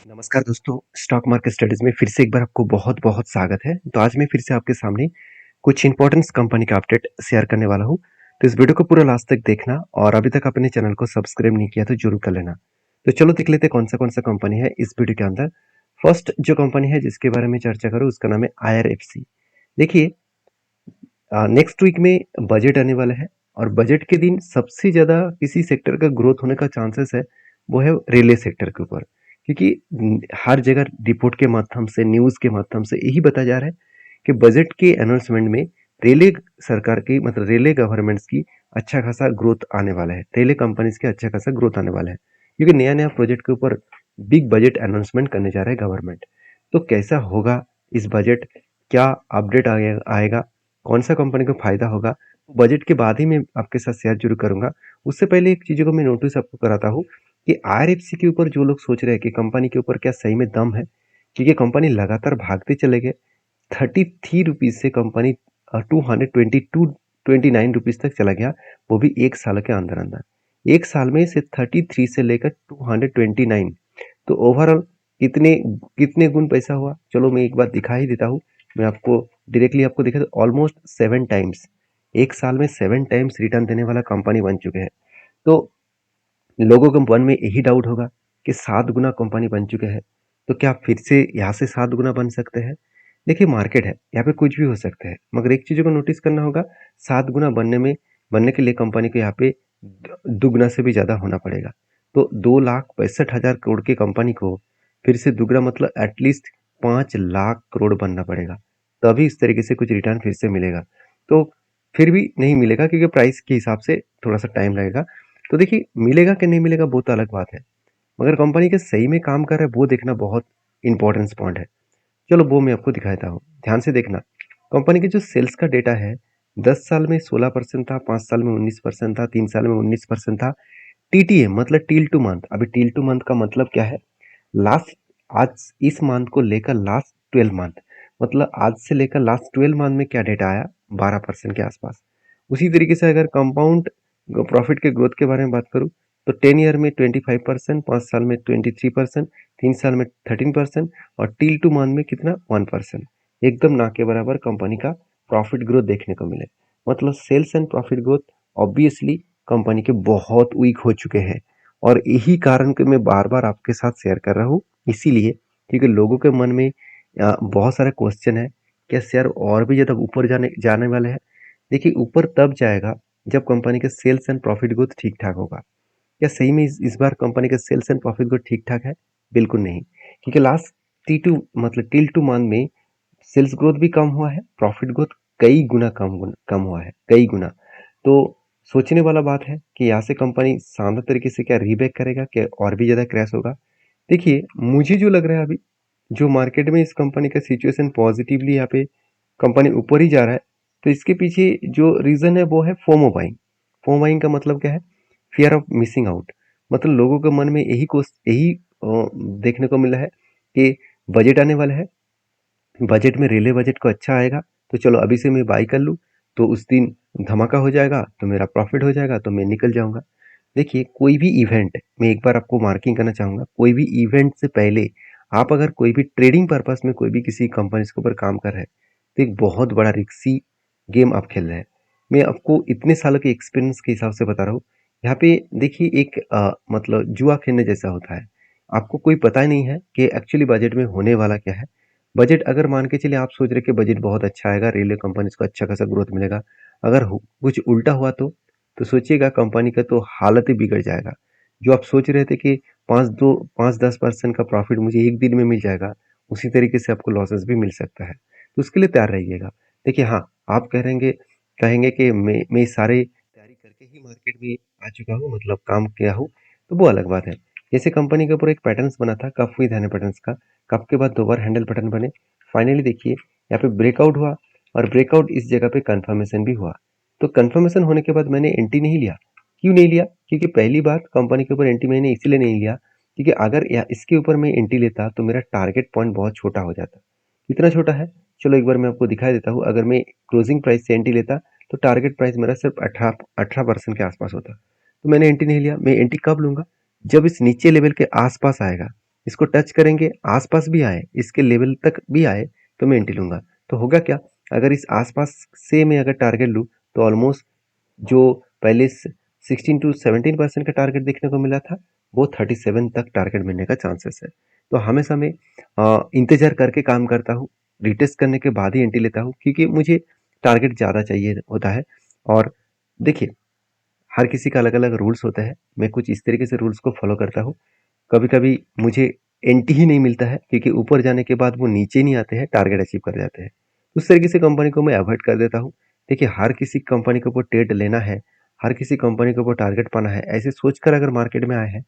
नमस्कार दोस्तों, stock market studies में फिर से एक बार आपको बहुत-बहुत स्वागत है। तो आज मैं फिर से आपके सामने कुछ इंपॉर्टेंट कंपनी का अपडेट शेयर करने वाला हूँ। तो इस वीडियो को पूरा लास्ट तक देखना और अभी तक आपने चैनल को सब्सक्राइब नहीं किया तो जरूर कर लेना। तो चलो देख लेते हैं कौन सा कंपनी है इस वीडियो के अंदर। फर्स्ट जो कंपनी है जिसके बारे में चर्चा करूँ उसका नाम है IRFC। देखिए, नेक्स्ट वीक में बजट आने वाला है और बजट के दिन सबसे ज़्यादा किसी सेक्टर का ग्रोथ होने का चांसेस है, वो है रेलवे सेक्टर के ऊपर। क्योंकि हर जगह रिपोर्ट के माध्यम से, न्यूज़ के माध्यम से यही बताया जा रहा है कि बजट के अनाउंसमेंट में रेलवे सरकार की मतलब रेलवे गवर्नमेंट्स की अच्छा खासा ग्रोथ आने वाला है, रेलवे कंपनीज के अच्छा खासा ग्रोथ आने वाला है। क्योंकि नया-नया प्रोजेक्ट के ऊपर बिग बजट अनाउंसमेंट करने जा रहा है गवर्नमेंट। तो कैसा होगा इस बजट, क्या अपडेट आएगा, कौन-सा कंपनी को फ़ायदा होगा, बजट के बाद ही मैं आपके साथ शेयर ज़रूर करूँगा। उससे पहले एक चीज़ों को मैं नोटिस आपको कराता हूँ कि IRFC के ऊपर जो लोग सोच रहे हैं कि कंपनी के ऊपर क्या सही में दम है, क्योंकि कंपनी लगातार भागते चले गए। 33 रुपीज़ से कंपनी 222 29 रुपीज़ तक चला गया, वो भी 1 साल के अंदर-अंदर। 1 साल में से 33 से लेकर 229, तो ओवरऑल कितने कितने गुण पैसा हुआ? चलो मैं एक बार दिखा ही देता हूँ। मैं आपको डायरेक्टली आपको दिखा दूँ, ऑलमोस्ट 7 टाइम्स, 1 साल में 7 टाइम्स रिटर्न देने वाला कंपनी बन चुके हैं। तो लोगों के मन में यही डाउट होगा कि 7 गुना कंपनी बन चुके हैं, तो क्या फिर से यहाँ से 7 गुना बन सकते हैं? देखिए, मार्केट है, यहाँ पे कुछ भी हो सकता है, मगर एक चीज़ों को नोटिस करना होगा, 7 गुना बनने के लिए कंपनी को यहाँ पे दुगना से भी ज़्यादा होना पड़ेगा। तो 2,65,000 करोड़ की कंपनी को फिर से दुगना मतलब एटलीस्ट 5 लाख करोड़ बनना पड़ेगा, तभी इस तरीके से कुछ रिटर्न फिर से मिलेगा। तो फिर भी नहीं मिलेगा क्योंकि प्राइस के हिसाब से थोड़ा सा टाइम लगेगा। तो देखिए, मिलेगा कि नहीं मिलेगा वो तो अलग बात है, मगर कंपनी के सही में काम कर रहा है वो देखना बहुत इंपॉर्टेंट पॉइंट है। चलो वो मैं आपको दिखाता हूँ, ध्यान से देखना। कंपनी के जो सेल्स का डेटा है, 10 साल में 16% था, 5 साल में 19% था, 3 साल में 19% था। TTM मतलब टिल टू मंथ। अभी टिल टू मंथ का मतलब क्या है? लास्ट आज इस मंथ को लेकर लास्ट 12 मंथ, मतलब आज से लेकर लास्ट 12 मंथ में क्या डेटा आया? 12% के आसपास। उसी तरीके से अगर कंपाउंड प्रॉफिट के ग्रोथ के बारे में बात करूँ तो 10 ईयर में 25%, 5 साल में 23%, 3 साल में 13% और टिल टू मंथ में कितना? 1%। एकदम ना के बराबर कंपनी का प्रॉफिट ग्रोथ देखने को मिले। मतलब sales and profit growth obviously company के बहुत वीक हो चुके हैं और यही कारण कि मैं बार-बार आपके साथ शेयर कर रहा हूँ, इसीलिए क्योंकि लोगों के मन में बहुत सारे क्वेश्चन है, क्या शेयर और भी ज़्यादा ऊपर जाने जाने वाले हैं? देखिए, ऊपर तब जाएगा जब कंपनी के सेल्स एंड प्रॉफिट ग्रोथ ठीक-ठाक होगा। क्या सही में इस बार कंपनी का सेल्स एंड प्रॉफिट ग्रोथ ठीक-ठाक है? बिल्कुल नहीं, क्योंकि लास्ट टी टू मतलब टिल टू मंथ में सेल्स ग्रोथ भी कम हुआ है, प्रॉफिट ग्रोथ कई गुना कम हुआ है, कई गुना। तो सोचने वाला बात है कि यहाँ से कंपनी शानदार तरीके से क्या रीबैक करेगा, क्या और भी ज़्यादा क्रैश होगा? देखिए, मुझे जो लग रहा है अभी, जो मार्केट में इस कंपनी का सिचुएशन पॉजिटिवली यहाँ पे कंपनी ऊपर ही जा रहा है, तो इसके पीछे जो रीज़न है वो है फोमो बाइंग। फोमो बाइंग का मतलब क्या है? Fear of missing out. मतलब लोगों के मन में यही देखने को मिला है कि बजट आने वाला है, बजट में रेलवे बजट को अच्छा आएगा, तो चलो अभी से मैं बाई कर लूँ, तो उस दिन धमाका हो जाएगा, तो मेरा प्रॉफिट हो जाएगा, तो मैं निकल जाऊँगा। देखिए, कोई भी इवेंट, मैं एक बार आपको मार्किंग करना चाहूँगा, कोई भी इवेंट से पहले आप अगर कोई भी ट्रेडिंग पर्पस में कोई भी किसी कंपनी के ऊपर काम कर रहे हैं, तो एक बहुत बड़ा रिस्की गेम आप खेल रहे हैं। मैं आपको इतने सालों के एक्सपीरियंस के हिसाब से बता रहा हूँ। यहाँ पे देखिए, एक मतलब जुआ खेलने जैसा होता है। आपको कोई पता ही नहीं है कि एक्चुअली बजट में होने वाला क्या है। बजट अगर मान के चलिए आप सोच रहे हैं कि बजट बहुत अच्छा आएगा, रेलवे कंपनीज को अच्छा खासा ग्रोथ मिलेगा। अगर कुछ उल्टा हुआ तो सोचिएगा कंपनी का तो हालत ही बिगड़ जाएगा। जो आप सोच रहे थे कि 5-10% का प्रॉफिट मुझे एक दिन में मिल जाएगा, उसी तरीके से आपको लॉसेस भी मिल सकता है। तो उसके लिए तैयार रहिएगा। देखिए, हाँ, आप कहेंगे कि मैं सारे तैयारी करके ही मार्केट में आ चुका हूँ, मतलब काम किया हूँ, तो वो अलग बात है। जैसे कंपनी के ऊपर एक पैटर्न्स बना था, कप विद हैंडल पैटर्न्स का। कप के बाद 2 बार हैंडल पैटर्न बने। फाइनली देखिए, यहाँ पे ब्रेकआउट हुआ और ब्रेकआउट इस जगह पे कंफर्मेशन भी हुआ। तो कंफर्मेशन होने के बाद मैंने एंट्री नहीं लिया। क्यों नहीं लिया? क्योंकि पहली बात, कंपनी के ऊपर एंट्री मैंने इसलिए नहीं लिया क्योंकि अगर इसके ऊपर मैं एंट्री लेता तो मेरा टारगेट पॉइंट बहुत छोटा हो जाता। कितना छोटा है? चलो एक बार मैं आपको दिखा देता हूँ। अगर मैं क्लोजिंग प्राइस से एंट्री लेता तो टारगेट प्राइस मेरा सिर्फ 18% के आसपास होता। तो मैंने एंट्री नहीं लिया। मैं एंट्री कब लूंगा? जब इस नीचे लेवल के आसपास आएगा। इसको टच करेंगे, आसपास भी आए, इसके लेवल तक भी आए तो मैं एंट्री लूंगा। तो होगा क्या, अगर इस आसपास से मैं अगर टारगेट लूँ तो ऑलमोस्ट जो पहले 16 to 17% का टारगेट देखने को मिला था, वो 37 तक टारगेट मिलने का चांसेस है। तो हमेशा मैं इंतजार करके काम करता हूँ, रिटेस्ट करने के बाद ही एंट्री लेता हूँ, क्योंकि मुझे टारगेट ज़्यादा चाहिए होता है। और देखिए, हर किसी का अलग अलग रूल्स होता है, मैं कुछ इस तरीके से रूल्स को फॉलो करता हूँ। कभी कभी मुझे एंट्री ही नहीं मिलता है, क्योंकि ऊपर जाने के बाद वो नीचे नहीं आते हैं, टारगेट अचीव कर जाते हैं। उस तरीके से कंपनी को मैं अवॉइड कर देता हूँ। देखिए, हर किसी कंपनी के ऊपर ट्रेड लेना है, हर किसी कंपनी के ऊपर टारगेट पाना है, ऐसे सोचकर अगर मार्केट में आए हैं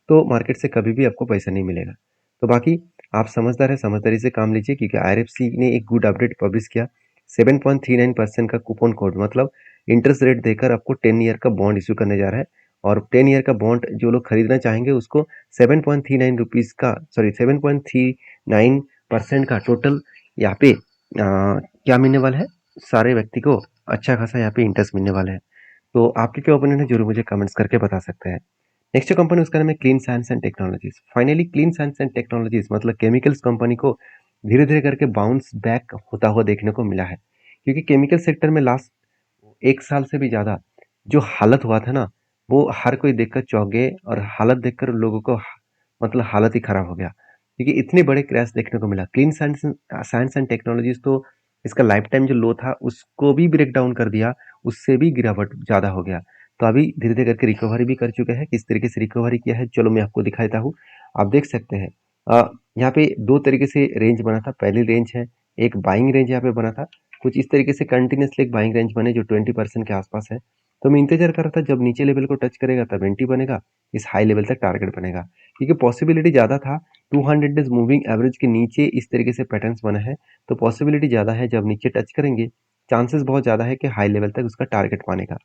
तो मार्केट से कभी भी आपको पैसा नहीं मिलेगा। तो बाकी आप समझदार है, समझदारी से काम लीजिए, क्योंकि आईआरएफसी ने एक गुड अपडेट पब्लिश किया। 7.39% का कूपन कोड, मतलब इंटरेस्ट रेट देकर आपको 10 ईयर का बॉन्ड इशू करने जा रहा है। और 10 ईयर का बॉन्ड जो लोग खरीदना चाहेंगे उसको 7.39 रुपीज़ का, सॉरी 7.39% का टोटल यहाँ पे क्या मिलने वाला है, सारे व्यक्ति को अच्छा खासा यहाँ पे इंटरेस्ट मिलने वाला है। तो आपके क्या ओपिनियन है, जरूर मुझे कमेंट्स करके बता सकते हैं। नेक्स्ट कंपनी, उसका नाम है clean science and technologies. Finally clean science and technologies मतलब केमिकल्स कंपनी को धीरे धीरे करके बाउंस बैक होता हुआ देखने को मिला है, क्योंकि केमिकल सेक्टर में लास्ट 1 साल से भी ज़्यादा जो हालत हुआ था ना, वो हर कोई देखकर चौंक गए, और हालत देखकर लोगों को मतलब हालत ही खराब हो गया, क्योंकि इतने बड़े क्रैश देखने को मिला। Clean science science and technologies तो इसका लाइफ टाइम जो लो था उसको भी ब्रेक डाउन कर दिया, उससे भी गिरावट ज़्यादा हो गया। तो अभी धीरे धीरे करके रिकवरी भी कर चुके हैं। किस तरीके से रिकवरी किया है, चलो मैं आपको दिखा देता हूँ। आप देख सकते हैं यहाँ पे दो तरीके से रेंज बना था। पहली रेंज है, एक बाइंग रेंज यहाँ पे बना था, कुछ इस तरीके से कंटिन्यूसली एक बाइंग रेंज बने जो 20% के आसपास है। तो मैं इंतजार कर रहा था जब नीचे लेवल को टच करेगा तब एंट्री बनेगा, इस हाई लेवल तक टारगेट बनेगा, क्योंकि पॉसिबिलिटी ज़्यादा था। 200 डेज मूविंग एवरेज के नीचे इस तरीके से पैटर्न्स बना है, तो पॉसिबिलिटी ज़्यादा है जब नीचे टच करेंगे, चांसेस बहुत ज़्यादा है कि हाई लेवल तक उसका टारगेट पाने का।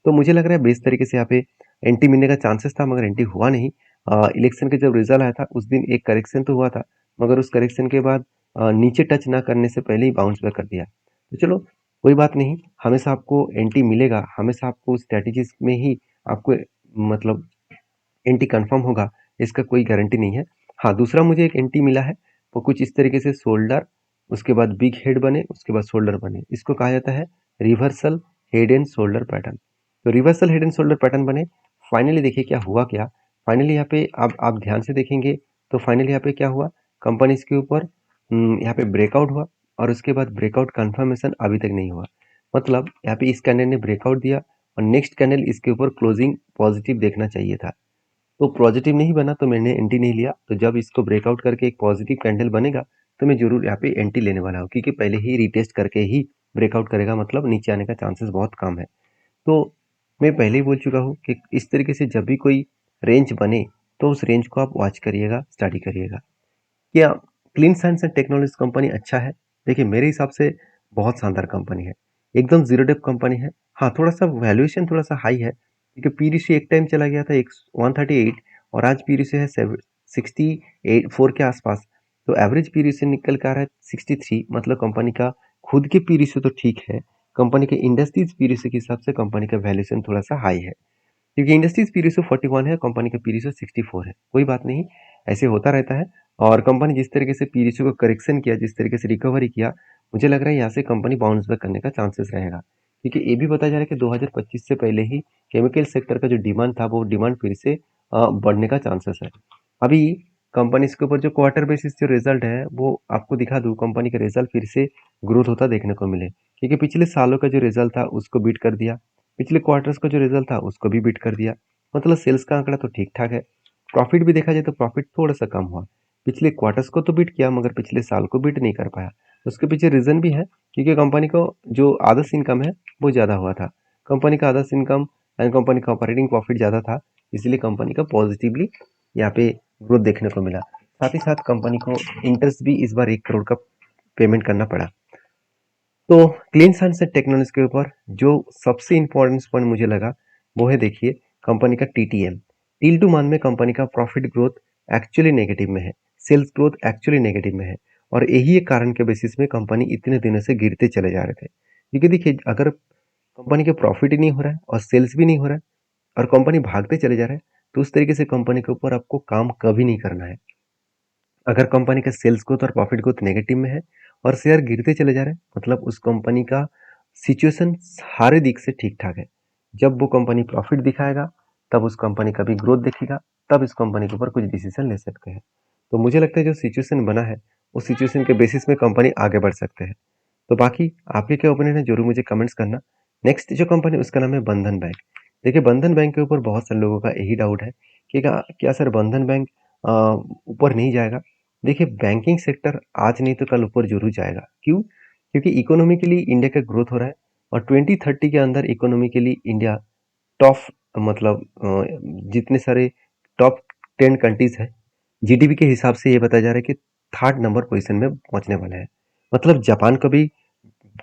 तो मुझे लग रहा है बेस तरीके से यहाँ पे एंट्री मिलने का चांसेस था, मगर एंट्री हुआ नहीं। इलेक्शन के जब रिजल्ट आया था उस दिन एक करेक्शन तो हुआ था, मगर उस करेक्शन के बाद नीचे टच ना करने से पहले ही बाउंस बैक कर दिया। तो चलो कोई बात नहीं, हमेशा आपको एंट्री मिलेगा, हमेशा आपको स्ट्रैटेजीज में ही आपको मतलब एंट्री कंफर्म होगा, इसका कोई गारंटी नहीं है। हाँ, दूसरा मुझे एक एंट्री मिला है, वो कुछ इस तरीके से शोल्डर, उसके बाद बिग हेड बने, उसके बाद शोल्डर बने, इसको कहा जाता है reversal head and shoulder pattern. तो reversal head and shoulder pattern बने। फाइनली देखिए क्या हुआ, क्या फाइनली यहाँ पे आप ध्यान से देखेंगे तो फाइनली यहाँ पे क्या हुआ, कंपनी इसके ऊपर यहाँ पे ब्रेकआउट हुआ, और उसके बाद ब्रेकआउट कंफर्मेशन अभी तक नहीं हुआ। मतलब यहाँ पे इस कैंडल ने ब्रेकआउट दिया और नेक्स्ट कैंडल इसके ऊपर क्लोजिंग पॉजिटिव देखना चाहिए था, तो पॉजिटिव नहीं बना तो मैंने एंट्री नहीं लिया। तो जब इसको ब्रेकआउट करके एक पॉजिटिव कैंडल बनेगा तो मैं जरूर यहाँ पे एंट्री लेने वाला हूँ, क्योंकि पहले ही रिटेस्ट करके ही ब्रेकआउट करेगा, मतलब नीचे आने का चांसेस बहुत कम है। तो मैं पहले ही बोल चुका हूँ कि इस तरीके से जब भी कोई रेंज बने तो उस रेंज को आप वॉच करिएगा, स्टडी करिएगा। क्या clean science and technology company अच्छा है? देखिए, मेरे हिसाब से बहुत शानदार कंपनी है, एकदम जीरो डेप कंपनी है। हाँ, थोड़ा सा वैल्यूएशन थोड़ा सा हाई है, क्योंकि पी रेशियो एक टाइम चला गया था एक 138, और आज पी रेशियो है 64 के आसपास। तो एवरेज पी रेशियो निकल कर आ रहा है 63, मतलब कंपनी का खुद के पी रेशियो तो ठीक है, कंपनी के इंडस्ट्रीज पी रेशियो के हिसाब से कंपनी का वैल्यूएशन थोड़ा सा हाई है, क्योंकि इंडस्ट्रीज पी रेशियो 41 है, कंपनी का पी रेशियो 64 है। कोई बात नहीं, ऐसे होता रहता है। और कंपनी जिस तरीके से पी रेशियो को करेक्शन किया, जिस तरीके से रिकवरी किया, मुझे लग रहा है यहाँ से कंपनी बाउंस बैक करने का चांसेस रहेगा, क्योंकि ये भी बताया जा रहा है कि 2025 से पहले ही केमिकल सेक्टर का जो डिमांड था वो डिमांड फिर से बढ़ने का चांसेस है। अभी कंपनी के ऊपर जो क्वार्टर बेसिस जो रिजल्ट है वो आपको दिखा दूँ, कंपनी का रिजल्ट फिर से ग्रोथ होता देखने को मिले, क्योंकि पिछले सालों का जो रिजल्ट था उसको बीट कर दिया, पिछले क्वार्टर्स का जो रिजल्ट था उसको भी बीट कर दिया, मतलब सेल्स का आंकड़ा तो ठीक ठाक है। प्रॉफिट भी देखा जाए तो प्रॉफिट थोड़ा सा कम हुआ, पिछले क्वार्टर्स को तो बीट किया मगर पिछले साल को बीट नहीं कर पाया। उसके पीछे रीजन भी है, क्योंकि कंपनी को जो आदर्श इनकम है वो ज़्यादा हुआ था, कंपनी का आदर्श इनकम एंड कंपनी का ऑपरेटिंग प्रॉफिट ज़्यादा था, इसलिए कंपनी का पॉजिटिवली यहाँ पे ग्रोथ देखने को मिला। साथ ही साथ कंपनी को इंटरेस्ट भी इस बार 1 करोड़ का पेमेंट करना पड़ा। तो क्लीन साइंस एंड टेक्नोलॉजी के ऊपर जो सबसे इम्पोर्टेंट पॉइंट मुझे लगा वो है, देखिए कंपनी का टीटीएम, टील टू मान में कंपनी का प्रॉफिट ग्रोथ एक्चुअली नेगेटिव में है, सेल्स ग्रोथ एक्चुअली नेगेटिव में है, और यही एक कारण के बेसिस में कंपनी इतने दिनों से गिरते चले जा रहे थे। क्योंकि देखिए, अगर कंपनी के प्रॉफिट ही नहीं हो रहा है और सेल्स भी नहीं हो रहा है और कंपनी भागते चले जा रहे हैं, तो उस तरीके से कंपनी के ऊपर आपको काम कभी नहीं करना है। अगर कंपनी का सेल्स ग्रोथ और प्रॉफिट ग्रोथ नेगेटिव में है और शेयर गिरते चले जा रहे हैं, मतलब उस कंपनी का सिचुएशन सारे दिख से ठीक ठाक है। जब वो कंपनी प्रॉफिट दिखाएगा, तब उस कंपनी का भी ग्रोथ दिखेगा, तब इस कंपनी के ऊपर कुछ डिसीजन ले सकते हैं। तो मुझे लगता है जो सिचुएशन बना है, उस सिचुएशन के बेसिस में कंपनी आगे बढ़ सकते हैं। तो बाकी आपके क्या ओपिनियन है, जरूर मुझे कमेंट्स करना। नेक्स्ट जो कंपनी, उसका नाम है बंधन बैंक। देखिए, बंधन बैंक के ऊपर बहुत सारे लोगों का यही डाउट है कि क्या सर बंधन बैंक अ, ऊपर नहीं जाएगा। देखिए, बैंकिंग सेक्टर आज नहीं तो कल ऊपर जरूर जाएगा। क्यों? क्योंकि इकोनॉमिकली इंडिया का ग्रोथ हो रहा है और 2030 के अंदर इकोनॉमिकली इंडिया टॉप, मतलब जितने सारे टॉप 10 कंट्रीज है, जीडीपी के हिसाब से ये बताया जा रहा है कि थर्ड नंबर पोजीशन में पहुंचने वाला है। मतलब जापान को भी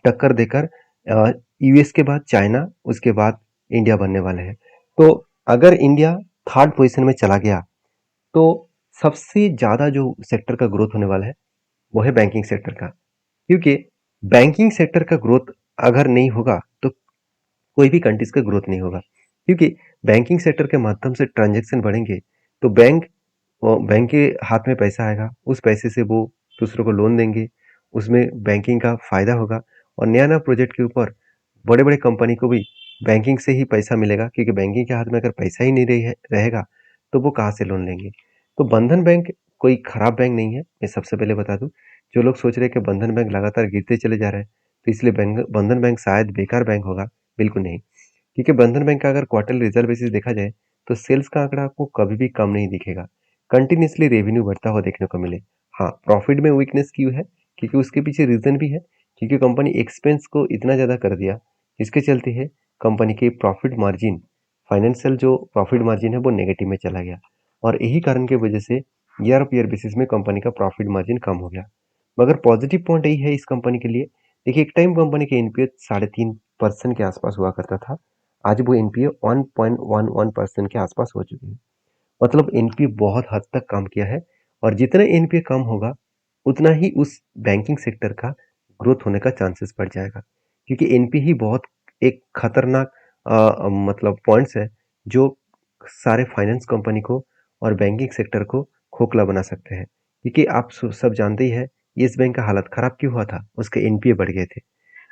टक्कर देकर यूएस के बाद चाइना, उसके बाद इंडिया बनने वाले हैं। तो अगर इंडिया थर्ड पोजीशन में चला गया, तो सबसे ज्यादा जो सेक्टर का ग्रोथ होने वाला है, वो है बैंकिंग सेक्टर का। क्योंकि बैंकिंग सेक्टर का ग्रोथ अगर नहीं होगा, तो कोई भी कंट्रीज का ग्रोथ नहीं होगा। क्योंकि बैंकिंग सेक्टर के माध्यम से ट्रांजैक्शन बढ़ेंगे, तो बैंक के हाथ में पैसा आएगा, उस पैसे से वो दूसरों को लोन देंगे, उसमें बैंकिंग का फायदा होगा और नया नया प्रोजेक्ट के ऊपर बड़े बड़े कंपनी को भी बैंकिंग से ही पैसा मिलेगा। क्योंकि बैंकिंग के हाथ में अगर पैसा ही नहीं रहेगा, तो वो कहाँ से लोन लेंगे। तो बंधन बैंक कोई खराब बैंक नहीं है, मैं सबसे पहले बता दूं। जो लोग सोच रहे हैं कि बंधन बैंक लगातार गिरते चले जा रहे हैं, तो इसलिए बंधन बैंक शायद बेकार बैंक होगा, बिल्कुल नहीं। क्योंकि बंधन बैंक का अगर क्वार्टरली रिजल्ट बेसिस देखा जाए, तो सेल्स का आंकड़ा आपको कभी भी कम नहीं दिखेगा। कंटिन्यूसली रेवेन्यू बढ़ता हुआ देखने को मिले। हाँ, प्रॉफिट में वीकनेस क्यों है? क्योंकि उसके पीछे रीजन भी है। क्योंकि कंपनी एक्सपेंस को इतना ज्यादा कर दिया, जिसके चलते है कंपनी की प्रॉफिट मार्जिन, फाइनेंशियल जो प्रॉफिट मार्जिन है, वो नेगेटिव में चला गया। और यही कारण की वजह से ईयर ऑफ ईयर बेसिस में कंपनी का प्रॉफिट मार्जिन कम हो गया। मगर पॉजिटिव पॉइंट यही है इस कंपनी के लिए। देखिए, एक टाइम कंपनी के एनपीए 3.5% के आसपास हुआ करता था। आज वो एनपीए 1.11% के आसपास हो चुकी है। मतलब एनपीए बहुत हद तक कम किया है। और जितना एनपीए कम होगा, उतना ही उस बैंकिंग सेक्टर का ग्रोथ होने का चांसेस बढ़ जाएगा। क्योंकि एनपीए ही बहुत एक खतरनाक मतलब पॉइंट्स है, जो सारे फाइनेंस कंपनी को और बैंकिंग सेक्टर को खोखला बना सकते हैं। क्योंकि आप सब जानते ही है, येस बैंक का हालत खराब क्यों हुआ था, उसके एनपीए बढ़ गए थे।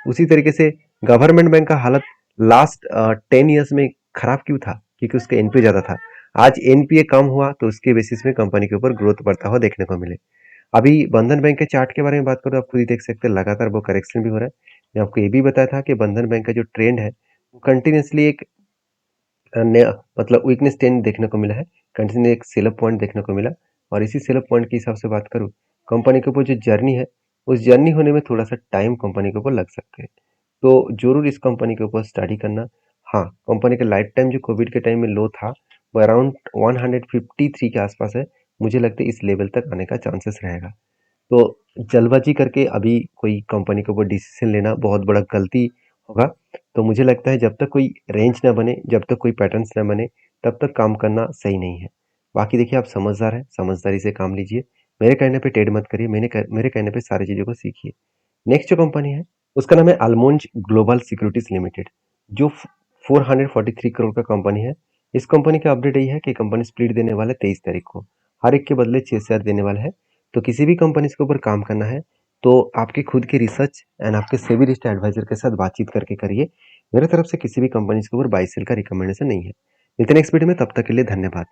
उसी तरीके से गवर्नमेंट बैंक का हालत लास्ट 10 ईयर्स में खराब क्यों था? क्योंकि उसका एनपीए ज्यादा था। आज एनपीए कम हुआ, तो उसके बेसिस में कंपनी के ऊपर ग्रोथ बढ़ता हुआ देखने को मिले। अभी बंधन बैंक के चार्ट के बारे में बात करूँ, आप खुद ही देख सकते हैं लगातार वो करेक्शन भी हो रहा है। मैं आपको ये भी बताया था कि बंधन बैंक का जो ट्रेंड है, वो कंटिन्यूसली एक नया, मतलब वीकनेस ट्रेंड देखने को मिला है। कंटिन्यू एक सेल अप पॉइंट देखने को मिला। और इसी सेल अप पॉइंट के हिसाब से बात करूँ, कंपनी के ऊपर जो जर्नी है, उस जर्नी होने में थोड़ा सा टाइम कंपनी के ऊपर लग सकते हैं। तो जरूर इस कंपनी के ऊपर स्टडी करना। हाँ, कंपनी का लाइफ टाइम जो कोविड के टाइम में लो था, वो अराउंड 153 के आसपास है। मुझे लगता है इस लेवल तक आने का चांसेस रहेगा। तो जल्दबाजी करके अभी कोई कंपनी के ऊपर डिसीजन लेना बहुत बड़ा गलती होगा। तो मुझे लगता है जब तक कोई रेंज ना बने, जब तक कोई पैटर्न्स ना बने, तब तक काम करना सही नहीं है। बाकी देखिए, आप समझदार हैं, समझदारी से काम लीजिए। मेरे कहने पे टेढ़ मत करिए, मेरे कहने पे सारी चीज़ों को सीखिए। नेक्स्ट जो कंपनी है, उसका नाम है अल्मोंज ग्लोबल सिक्योरिटीज लिमिटेड, जो 443 करोड़ का कंपनी है। इस कंपनी का अपडेट यही है कि कंपनी स्प्लिट देने वाला है 23 तारीख को। हर एक के बदले 6 शेयर देने वाला है। तो किसी भी कंपनी के ऊपर काम करना है, तो आपकी खुद की रिसर्च एंड आपके सेबी रजिस्टर्ड एडवाइजर के साथ बातचीत करके करिए। मेरे तरफ से किसी भी कंपनी के ऊपर बाई सेल का रिकमेंडेशन नहीं है। मिलते हैं नेक्स्ट वीडियो में, तब तक के लिए धन्यवाद।